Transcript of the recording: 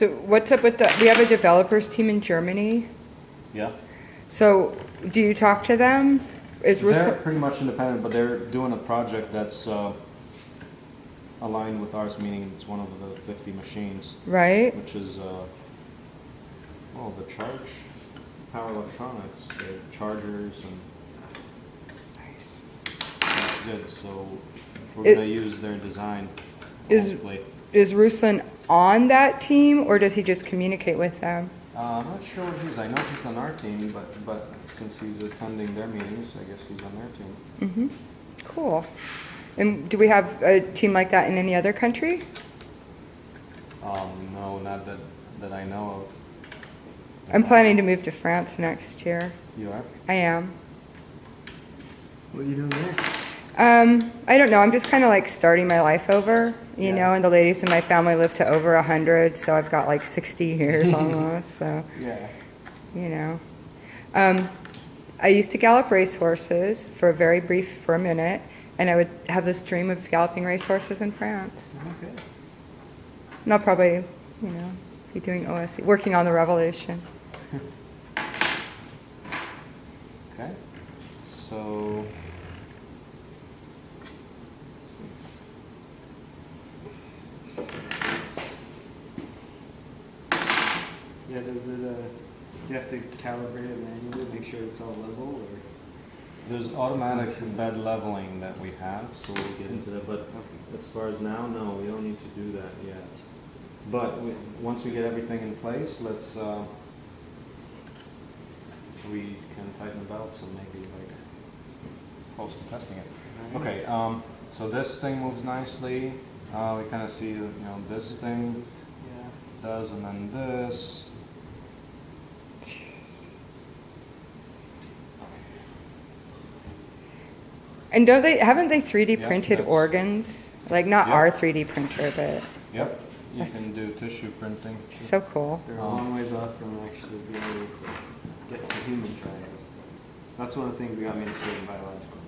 So what's up with we have a developers team in Germany. Yeah. So do you talk to them? They're pretty much independent, but they're doing a project that's aligned with ours, meaning it's one of the 50 machines. Right. Which is, the power electronics, the chargers, and that's good. So we're going to use their design. Is Ruslan on that team, or does he just communicate with them? I'm not sure what he's. I know he's on our team, but since he's attending their meetings, I guess he's on their team. Mm-hmm. Cool. And do we have a team like that in any other country? No, not that I know of. I'm planning to move to France next year. You are? I am. What are you doing there? I don't know. I'm just kind of like starting my life over, you Yeah. know, and the ladies in my family live to over 100, so I've got like 60 years almost, so, Yeah. you know. I used to gallop racehorses for a minute, and I would have this dream of galloping racehorses in France. Okay. And I'll probably, you know, be doing OSE, working on the Revolution. Okay. So. Yeah, does it, you have to calibrate it manually, make sure it's all level, or? There's automatic bed leveling that we have, so we'll get into that. But as far as now, no, we don't need to do that yet. But once we get everything in place, we can tighten the belts and maybe like close to testing it. Okay, so this thing moves nicely. We kind of see, this thing does, and then this. And haven't they 3D Yeah, printed that's- organs? Like not Yep. our 3D printer, but Yep, you Yes. can do tissue printing. so cool. They're a long ways off from actually being able to get the human trials. That's one of the things that got me interested in biological